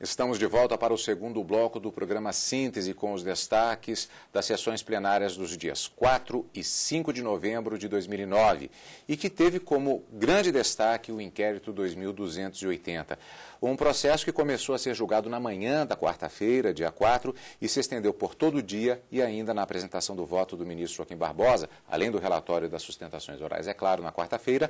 Estamos de volta para o segundo bloco do programa Síntese, com os destaques das sessões plenárias dos dias 4 e 5 de novembro de 2009 e que teve como grande destaque o inquérito 2280. Um processo que começou a ser julgado na manhã da quarta-feira, dia 4, e se estendeu por todo o dia e ainda na apresentação do voto do ministro Joaquim Barbosa, além do relatório das sustentações orais, é claro, na quarta-feira,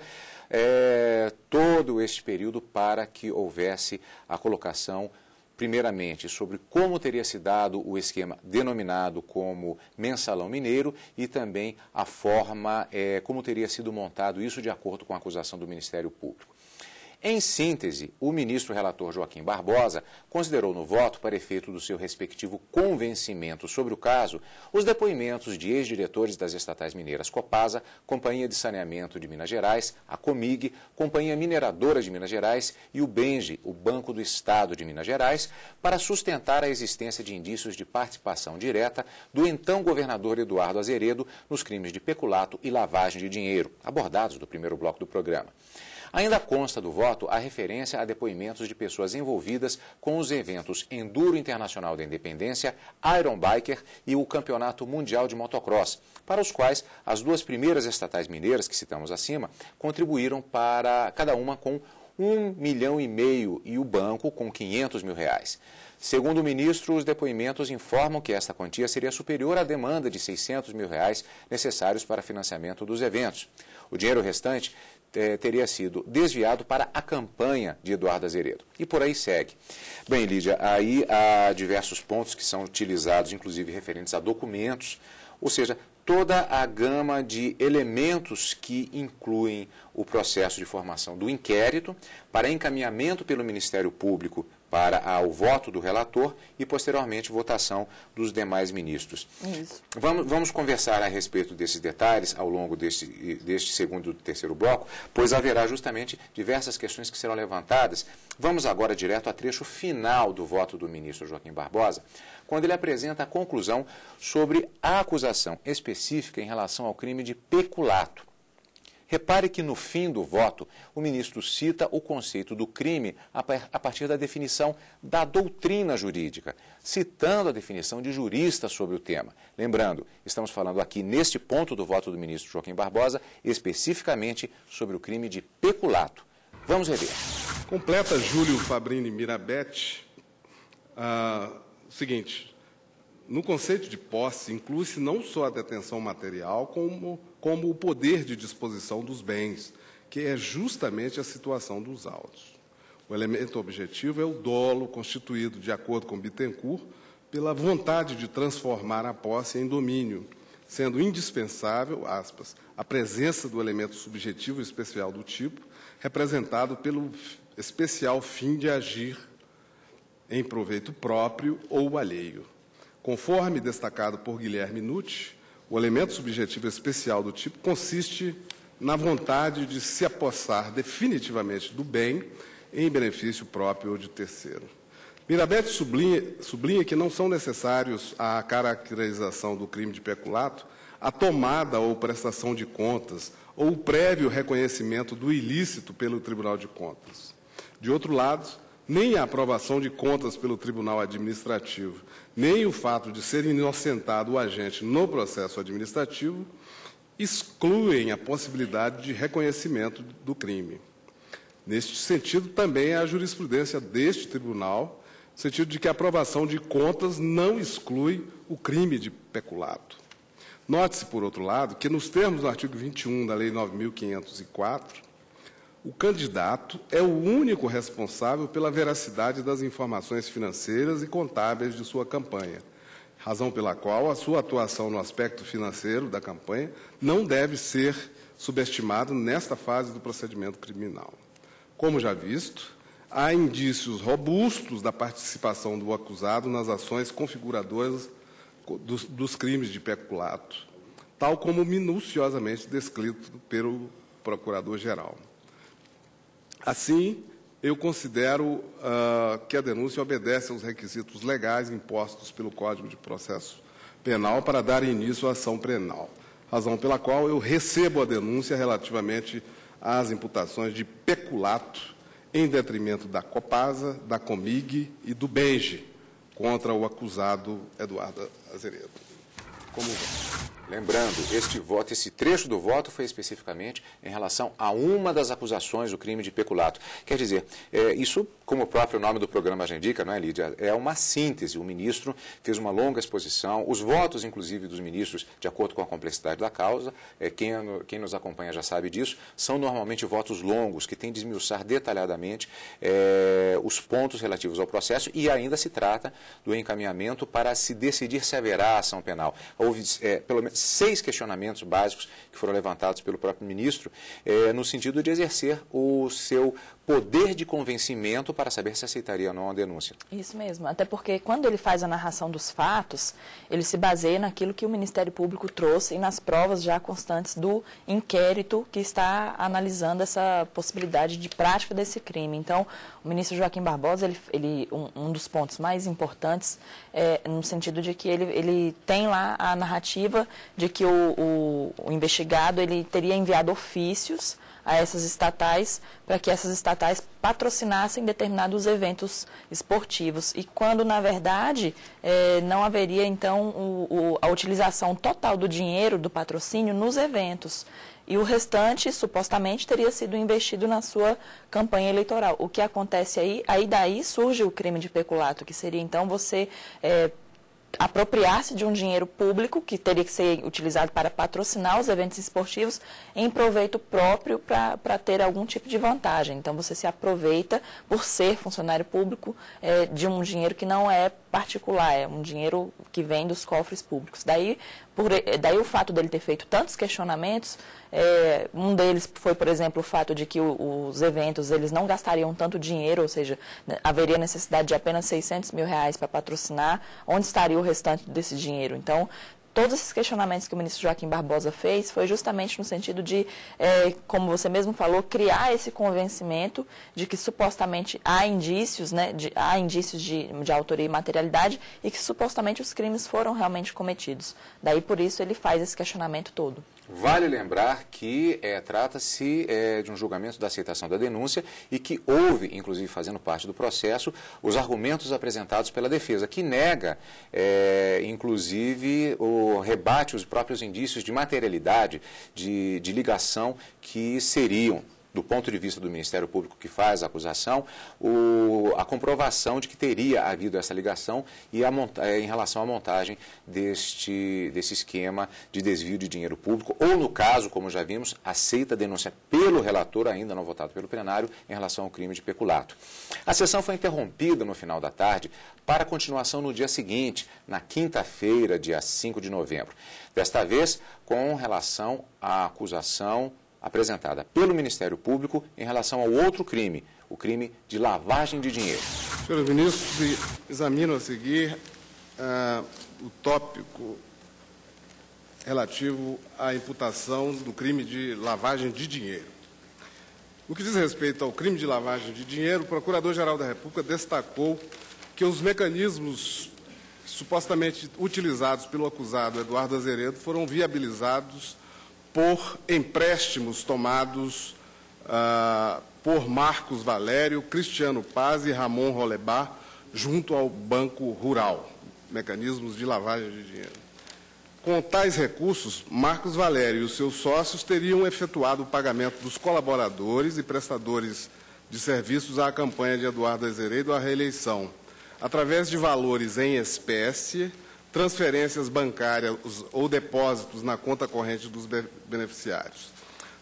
todo este período para que houvesse a colocação, primeiramente, sobre como teria se dado o esquema denominado como mensalão mineiro e também a forma como teria sido montado isso de acordo com a acusação do Ministério Público. Em síntese, o ministro relator Joaquim Barbosa considerou no voto, para efeito do seu respectivo convencimento sobre o caso, os depoimentos de ex-diretores das estatais mineiras Copasa, Companhia de Saneamento de Minas Gerais, a Comig, Companhia Mineradora de Minas Gerais e o BENGE, o Banco do Estado de Minas Gerais, para sustentar a existência de indícios de participação direta do então governador Eduardo Azeredo nos crimes de peculato e lavagem de dinheiro, abordados no primeiro bloco do programa. Ainda consta do voto a referência a depoimentos de pessoas envolvidas com os eventos Enduro Internacional da Independência, Iron Biker e o Campeonato Mundial de Motocross, para os quais as duas primeiras estatais mineiras que citamos acima contribuíram para cada uma com R$1,5 milhão e o banco com R$500 mil. Segundo o ministro, os depoimentos informam que esta quantia seria superior à demanda de R$600 mil necessários para financiamento dos eventos. O dinheiro restante teria sido desviado para a campanha de Eduardo Azeredo. E por aí segue. Bem, Lídia, aí há diversos pontos que são utilizados, inclusive referentes a documentos, ou seja, toda a gama de elementos que incluem o processo de formação do inquérito para encaminhamento pelo Ministério Público para o voto do relator e, posteriormente, votação dos demais ministros. Isso. Vamos conversar a respeito desses detalhes ao longo deste segundo e terceiro bloco, pois haverá justamente diversas questões que serão levantadas. Vamos agora direto ao trecho final do voto do ministro Joaquim Barbosa, quando ele apresenta a conclusão sobre a acusação específica em relação ao crime de peculato. Repare que no fim do voto, o ministro cita o conceito do crime a partir da definição da doutrina jurídica, citando a definição de juristas sobre o tema. Lembrando, estamos falando aqui neste ponto do voto do ministro Joaquim Barbosa, especificamente sobre o crime de peculato. Vamos rever. Completa Júlio Fabrini Mirabete, seguinte, no conceito de posse, inclui-se não só a detenção material, como o poder de disposição dos bens, que é justamente a situação dos autos. O elemento objetivo é o dolo constituído, de acordo com Bittencourt, pela vontade de transformar a posse em domínio, sendo indispensável, aspas, a presença do elemento subjetivo especial do tipo, representado pelo especial fim de agir em proveito próprio ou alheio. Conforme destacado por Guilherme Nucci, o elemento subjetivo especial do tipo consiste na vontade de se apossar definitivamente do bem em benefício próprio ou de terceiro. Mirabete sublinha que não são necessários à caracterização do crime de peculato a tomada ou prestação de contas ou o prévio reconhecimento do ilícito pelo Tribunal de Contas. De outro lado, nem a aprovação de contas pelo Tribunal Administrativo, nem o fato de ser inocentado o agente no processo administrativo excluem a possibilidade de reconhecimento do crime. Neste sentido, também há a jurisprudência deste tribunal, no sentido de que a aprovação de contas não exclui o crime de peculato. Note-se, por outro lado, que nos termos do artigo 21 da Lei 9.504, o candidato é o único responsável pela veracidade das informações financeiras e contábeis de sua campanha, razão pela qual a sua atuação no aspecto financeiro da campanha não deve ser subestimada nesta fase do procedimento criminal. Como já visto, há indícios robustos da participação do acusado nas ações configuradoras dos crimes de peculato, tal como minuciosamente descrito pelo Procurador-Geral. Assim, eu considero que a denúncia obedece aos requisitos legais impostos pelo Código de Processo Penal para dar início à ação penal, razão pela qual eu recebo a denúncia relativamente às imputações de peculato em detrimento da Copasa, da Comig e do Benge, contra o acusado Eduardo Azeredo. Como vai? Lembrando, esse trecho do voto foi especificamente em relação a uma das acusações do crime de peculato. Quer dizer, isso, como o próprio nome do programa já indica, não é, Lídia? É uma síntese. O ministro fez uma longa exposição, os votos, inclusive, dos ministros, de acordo com a complexidade da causa, quem nos acompanha já sabe disso, são normalmente votos longos, que têm de esmiuçar detalhadamente os pontos relativos ao processo, e ainda se trata do encaminhamento para se decidir se haverá ação penal. Houve, pelo menos, 6 questionamentos básicos que foram levantados pelo próprio ministro, no sentido de exercer o seu poder de convencimento para saber se aceitaria ou não a denúncia. Isso mesmo, até porque quando ele faz a narração dos fatos, ele se baseia naquilo que o Ministério Público trouxe e nas provas já constantes do inquérito que está analisando essa possibilidade de prática desse crime. Então, o ministro Joaquim Barbosa, um dos pontos mais importantes no sentido de que ele tem lá a narrativa de que o investigado ele teria enviado ofícios a essas estatais para que essas estatais patrocinassem determinados eventos esportivos. E quando, na verdade, não haveria, então, a utilização total do dinheiro do patrocínio nos eventos. E o restante, supostamente, teria sido investido na sua campanha eleitoral. O que acontece aí daí surge o crime de peculato, que seria, então, você apropriar-se de um dinheiro público que teria que ser utilizado para patrocinar os eventos esportivos em proveito próprio para ter algum tipo de vantagem. Então, você se aproveita, por ser funcionário público, de um dinheiro que não é particular, é um dinheiro que vem dos cofres públicos. Daí o fato dele ter feito tantos questionamentos, um deles foi, por exemplo, o fato de que os eventos eles não gastariam tanto dinheiro, ou seja, haveria necessidade de apenas R$600 mil para patrocinar, onde estaria o restante desse dinheiro. Então, todos esses questionamentos que o ministro Joaquim Barbosa fez foi justamente no sentido de, como você mesmo falou, criar esse convencimento de que supostamente há indícios, de autoria e materialidade e que supostamente os crimes foram realmente cometidos. Daí, por isso, ele faz esse questionamento todo. Vale lembrar que trata-se de um julgamento da aceitação da denúncia e que houve, inclusive fazendo parte do processo, os argumentos apresentados pela defesa, que nega, inclusive, rebate os próprios indícios de materialidade, de ligação que seriam, do ponto de vista do Ministério Público que faz a acusação, a comprovação de que teria havido essa ligação e em relação à montagem desse esquema de desvio de dinheiro público, ou no caso, como já vimos, aceita a denúncia pelo relator, ainda não votado pelo plenário, em relação ao crime de peculato. A sessão foi interrompida no final da tarde para continuação no dia seguinte, na quinta-feira, dia 5 de novembro. Desta vez, com relação à acusação apresentada pelo Ministério Público em relação ao outro crime, o crime de lavagem de dinheiro. Senhores ministros, examino a seguir o tópico relativo à imputação do crime de lavagem de dinheiro. No que diz respeito ao crime de lavagem de dinheiro, o Procurador-Geral da República destacou que os mecanismos supostamente utilizados pelo acusado Eduardo Azeredo foram viabilizados por empréstimos tomados por Marcos Valério, Cristiano Paz e Ramon Rolebar, junto ao Banco Rural, mecanismos de lavagem de dinheiro. Com tais recursos, Marcos Valério e os seus sócios teriam efetuado o pagamento dos colaboradores e prestadores de serviços à campanha de Eduardo Azeredo à reeleição, através de valores em espécie, transferências bancárias ou depósitos na conta corrente dos beneficiários.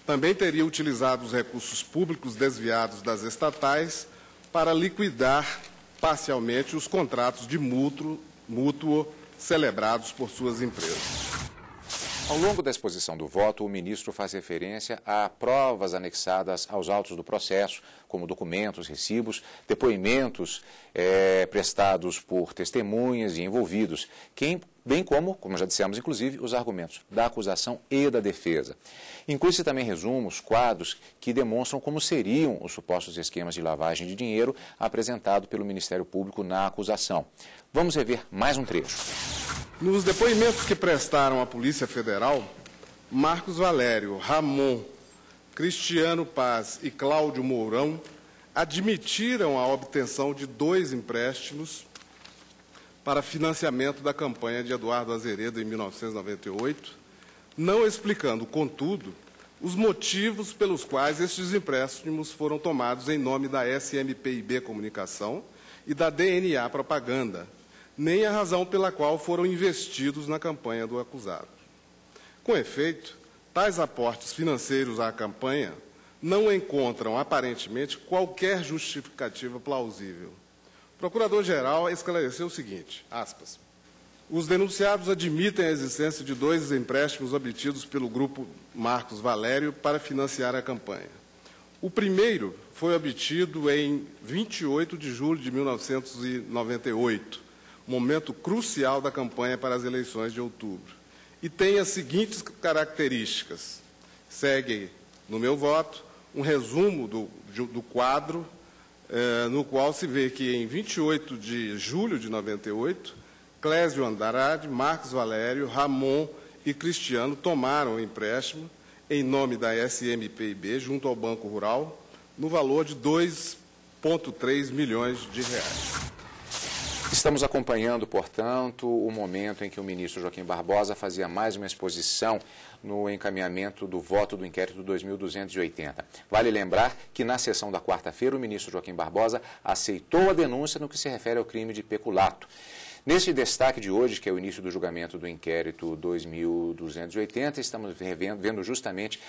Também teria utilizado os recursos públicos desviados das estatais para liquidar parcialmente os contratos de mútuo celebrados por suas empresas. Ao longo da exposição do voto, o ministro faz referência a provas anexadas aos autos do processo, como documentos, recibos, depoimentos prestados por testemunhas e envolvidos, bem como já dissemos, inclusive, os argumentos da acusação e da defesa. Inclui-se também resumos, quadros que demonstram como seriam os supostos esquemas de lavagem de dinheiro apresentados pelo Ministério Público na acusação. Vamos rever mais um trecho. Nos depoimentos que prestaram à Polícia Federal, Marcos Valério, Ramon, Cristiano Paz e Cláudio Mourão admitiram a obtenção de 2 empréstimos para financiamento da campanha de Eduardo Azeredo em 1998, não explicando, contudo, os motivos pelos quais estes empréstimos foram tomados em nome da SMPIB Comunicação e da DNA Propaganda, nem a razão pela qual foram investidos na campanha do acusado. Com efeito, tais aportes financeiros à campanha não encontram, aparentemente, qualquer justificativa plausível. O Procurador-Geral esclareceu o seguinte, aspas, os denunciados admitem a existência de 2 empréstimos obtidos pelo grupo Marcos Valério para financiar a campanha. O primeiro foi obtido em 28 de julho de 1998, momento crucial da campanha para as eleições de outubro, e tem as seguintes características. Segue, no meu voto, um resumo do quadro, no qual se vê que, em 28 de julho de 98, Clésio Andrade, Marcos Valério, Ramon e Cristiano tomaram o empréstimo em nome da SMPIB junto ao Banco Rural, no valor de 2,3 milhões de reais. Estamos acompanhando, portanto, o momento em que o ministro Joaquim Barbosa fazia mais uma exposição no encaminhamento do voto do inquérito 2280. Vale lembrar que na sessão da quarta-feira o ministro Joaquim Barbosa aceitou a denúncia no que se refere ao crime de peculato. Neste destaque de hoje, que é o início do julgamento do inquérito 2280, estamos vendo justamente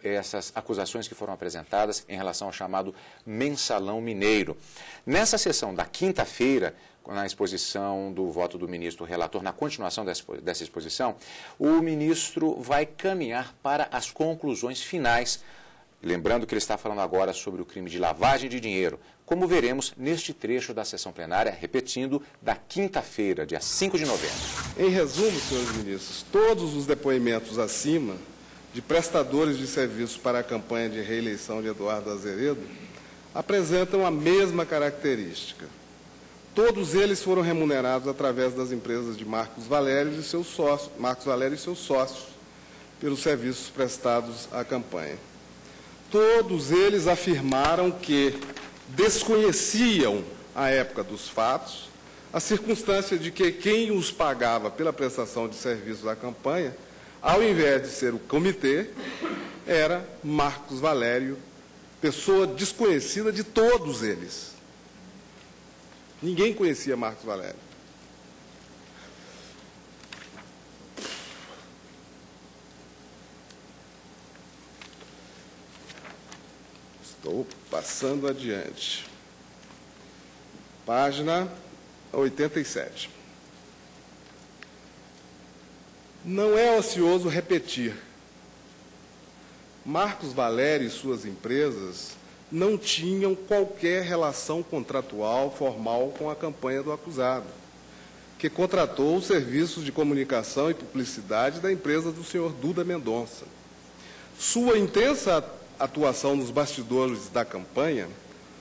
essas acusações que foram apresentadas em relação ao chamado mensalão mineiro. Nessa sessão da quinta-feira, na exposição do voto do ministro relator, na continuação dessa exposição, o ministro vai caminhar para as conclusões finais. Lembrando que ele está falando agora sobre o crime de lavagem de dinheiro, como veremos neste trecho da sessão plenária, repetindo, da quinta-feira, dia 5 de novembro. Em resumo, senhores ministros, todos os depoimentos acima de prestadores de serviços para a campanha de reeleição de Eduardo Azeredo apresentam a mesma característica. Todos eles foram remunerados através das empresas de Marcos Valério e seus sócios, pelos serviços prestados à campanha. Todos eles afirmaram que desconheciam, à época dos fatos, a circunstância de que quem os pagava pela prestação de serviços à campanha, ao invés de ser o comitê, era Marcos Valério, pessoa desconhecida de todos eles. Ninguém conhecia Marcos Valério. Estou passando adiante. Página 87. Não é ocioso repetir. Marcos Valério e suas empresas não tinham qualquer relação contratual formal com a campanha do acusado, que contratou os serviços de comunicação e publicidade da empresa do senhor Duda Mendonça. Sua intensa atuação nos bastidores da campanha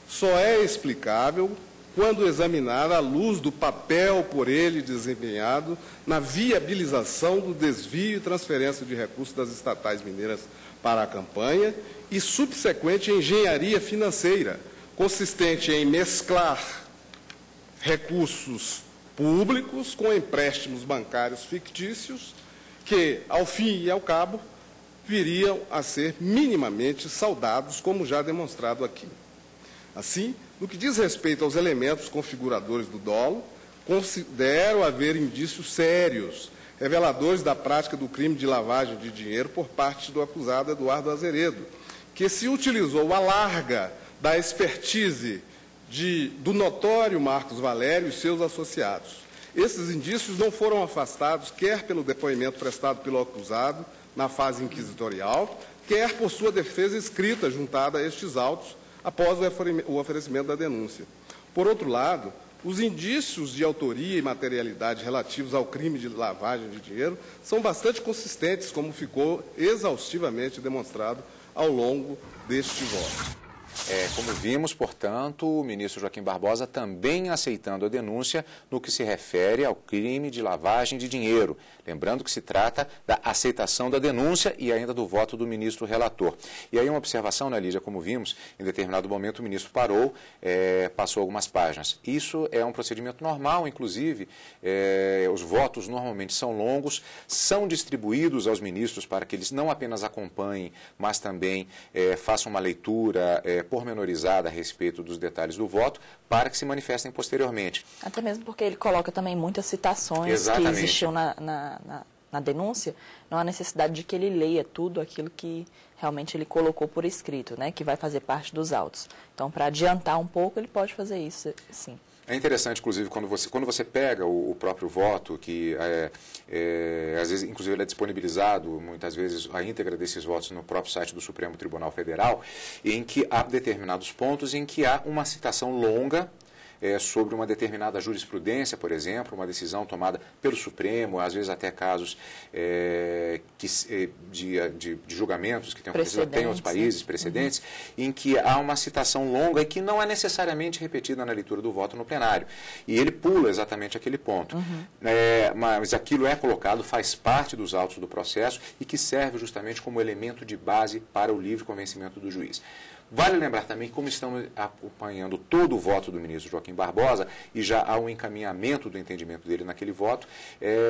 só é explicável quando examinada à luz do papel por ele desempenhado na viabilização do desvio e transferência de recursos das estatais mineiras para a campanha e subsequente engenharia financeira, consistente em mesclar recursos públicos com empréstimos bancários fictícios que, ao fim e ao cabo, viriam a ser minimamente saudados, como já demonstrado aqui. Assim, no que diz respeito aos elementos configuradores do dolo, considero haver indícios sérios, reveladores da prática do crime de lavagem de dinheiro por parte do acusado Eduardo Azeredo, que se utilizou à larga da expertise do notório Marcos Valério e seus associados. Esses indícios não foram afastados quer pelo depoimento prestado pelo acusado na fase inquisitorial, quer por sua defesa escrita juntada a estes autos após o oferecimento da denúncia. Por outro lado, os indícios de autoria e materialidade relativos ao crime de lavagem de dinheiro são bastante consistentes, como ficou exaustivamente demonstrado ao longo deste voto. Como vimos, portanto, o ministro Joaquim Barbosa também aceitando a denúncia no que se refere ao crime de lavagem de dinheiro. Lembrando que se trata da aceitação da denúncia e ainda do voto do ministro relator. E aí uma observação, né, Lídia, como vimos, em determinado momento o ministro parou, passou algumas páginas. Isso é um procedimento normal, inclusive, os votos normalmente são longos, são distribuídos aos ministros para que eles não apenas acompanhem, mas também façam uma leitura pormenorizada a respeito dos detalhes do voto, para que se manifestem posteriormente. Até mesmo porque ele coloca também muitas citações Exatamente. que existiam na denúncia, não há necessidade de que ele leia tudo aquilo que realmente ele colocou por escrito, né, que vai fazer parte dos autos. Então, para adiantar um pouco, ele pode fazer isso, sim. É interessante, inclusive, quando você pega o próprio voto, que às vezes, inclusive, ele é disponibilizado, muitas vezes, a íntegra desses votos no próprio site do Supremo Tribunal Federal, em que há determinados pontos em que há uma citação longa sobre uma determinada jurisprudência, por exemplo, uma decisão tomada pelo Supremo, às vezes até casos de julgamentos que tenham acontecido até em outros países, precedentes, em que há uma citação longa e que não é necessariamente repetida na leitura do voto no plenário. E ele pula exatamente aquele ponto. Mas aquilo é colocado, faz parte dos autos do processo e que serve justamente como elemento de base para o livre convencimento do juiz. Vale lembrar também que, como estamos acompanhando todo o voto do ministro Joaquim Barbosa e já há um encaminhamento do entendimento dele naquele voto,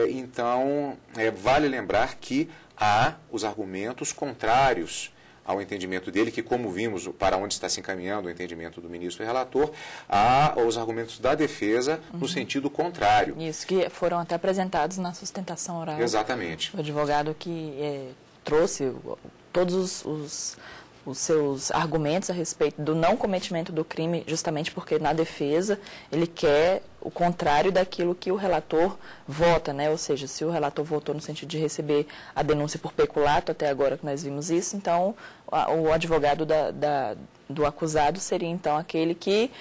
então vale lembrar que há os argumentos contrários ao entendimento dele, que, como vimos, para onde está se encaminhando o entendimento do ministro e relator, há os argumentos da defesa no sentido contrário. Isso, que foram até apresentados na sustentação oral. Exatamente. O advogado que trouxe todos os seus argumentos a respeito do não cometimento do crime, justamente porque na defesa ele quer o contrário daquilo que o relator vota, né? Ou seja, se o relator votou no sentido de receber a denúncia por peculato, até agora que nós vimos isso, então o advogado do acusado seria então aquele que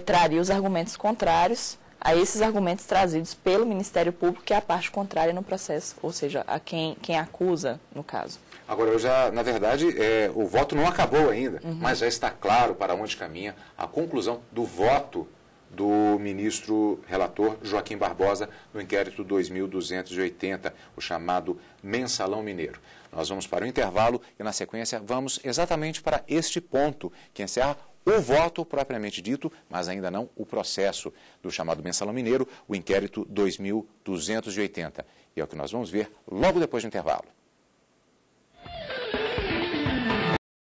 traria os argumentos contrários a esses argumentos trazidos pelo Ministério Público, que é a parte contrária no processo, ou seja, a quem acusa, no caso. Agora, na verdade, o voto não acabou ainda, mas já está claro para onde caminha a conclusão do voto do ministro relator Joaquim Barbosa no inquérito 2280, o chamado Mensalão Mineiro. Nós vamos para o intervalo e, na sequência, vamos exatamente para este ponto, que encerra o voto propriamente dito, mas ainda não o processo do chamado Mensalão Mineiro, o inquérito 2280. E é o que nós vamos ver logo depois do intervalo.